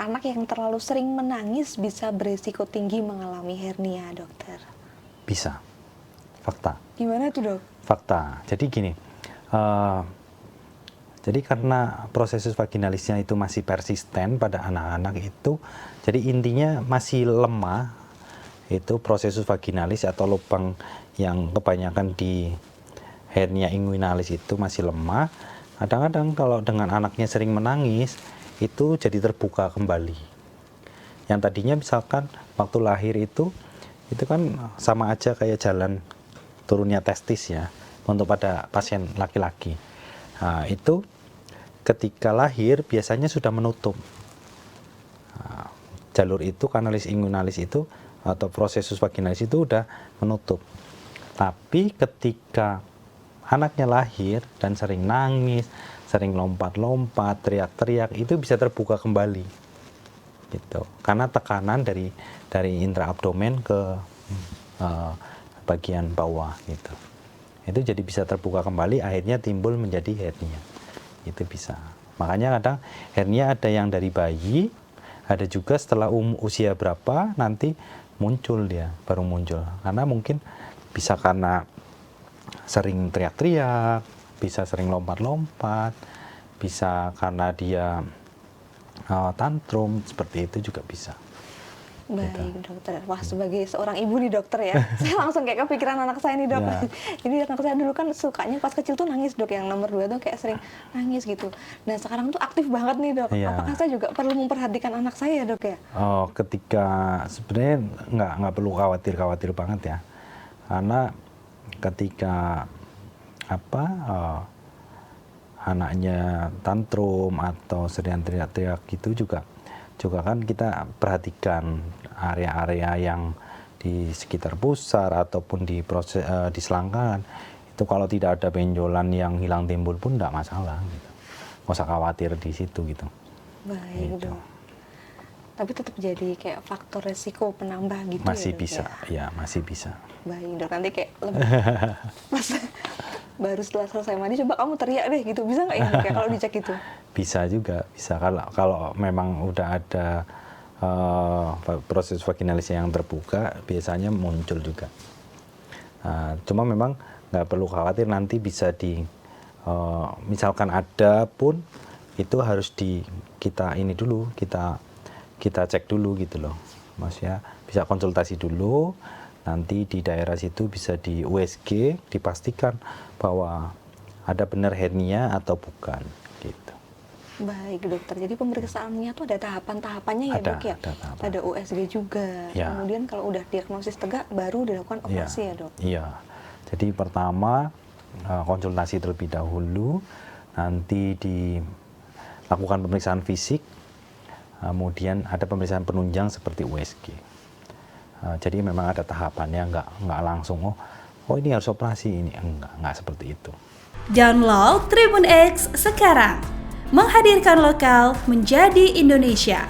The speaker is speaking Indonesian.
anak yang terlalu sering menangis bisa beresiko tinggi mengalami hernia, dokter? Bisa, fakta. Gimana tuh, dok? Fakta. Jadi gini, jadi karena proses vaginalisnya itu masih persisten pada anak-anak itu, jadi intinya masih lemah, itu proses vaginalis atau lubang yang kebanyakan di hernia inguinalis itu masih lemah. Kadang-kadang kalau dengan anaknya sering menangis, itu jadi terbuka kembali. Yang tadinya misalkan waktu lahir itu kan sama aja kayak jalan turunnya testis ya, untuk pada pasien laki-laki. Nah, itu ketika lahir biasanya sudah menutup. Nah, jalur itu, kanalis inguinalis itu atau prosesus vaginalis itu udah menutup. Tapi ketika anaknya lahir dan sering nangis, sering lompat-lompat, teriak-teriak, itu bisa terbuka kembali. Gitu. Karena tekanan dari intraabdomen ke bagian bawah gitu. Itu jadi bisa terbuka kembali, akhirnya timbul menjadi hernia. Itu bisa. Makanya kadang hernia ada yang dari bayi, ada juga setelah usia berapa nanti muncul dia, baru muncul. Karena mungkin bisa karena sering teriak-teriak, bisa sering lompat-lompat, bisa karena dia tantrum, seperti itu juga bisa. Baik, Gitu. dokter. Wah, sebagai seorang ibu nih, dokter ya, saya langsung kayak kepikiran anak saya nih, dok. Ya. Jadi anak saya dulu kan sukanya pas kecil tuh nangis, dok. Yang nomor 2 tuh kayak sering nangis gitu. Nah, sekarang tuh aktif banget nih, dok. Ya. Apakah saya juga perlu memperhatikan anak saya, dok ya? Oh, ketika sebenarnya nggak perlu khawatir banget ya, karena ketika anaknya tantrum atau sering teriak-teriak gitu juga kan kita perhatikan area-area yang di sekitar pusar ataupun di di selangkangan itu, kalau tidak ada benjolan yang hilang timbul pun tidak masalah gitu. Nggak usah khawatir di situ gitu. Baik, Gitu. dok. Tapi tetap jadi kayak faktor resiko penambah gitu Masih ya, dok, bisa, ya masih bisa. Baik, dok. Nanti kayak lebih pas baru setelah selesai mandi coba kamu teriak deh gitu, bisa nggak ya, dok, ya, kalau dicek itu? Bisa juga, bisa kalau memang udah ada proses vaginalisnya yang terbuka, biasanya muncul juga. Cuma memang nggak perlu khawatir, nanti bisa misalkan ada pun itu harus kita ini dulu, kita cek dulu gitu loh. Maksudnya bisa konsultasi dulu, nanti di daerah situ bisa di USG dipastikan bahwa ada benar hernia atau bukan gitu. Baik, dokter. Jadi pemeriksaannya tuh ada tahapan-tahapannya ya, dok ya? Ada USG juga. Ya. Kemudian kalau udah diagnosis tegak baru dilakukan operasi ya, dok? Iya. Jadi pertama konsultasi terlebih dahulu, nanti dilakukan pemeriksaan fisik, kemudian ada pemeriksaan penunjang seperti USG. Jadi memang ada tahapannya, nggak langsung oh ini harus operasi, ini enggak seperti itu. Download Tribun X sekarang, menghadirkan lokal menjadi Indonesia.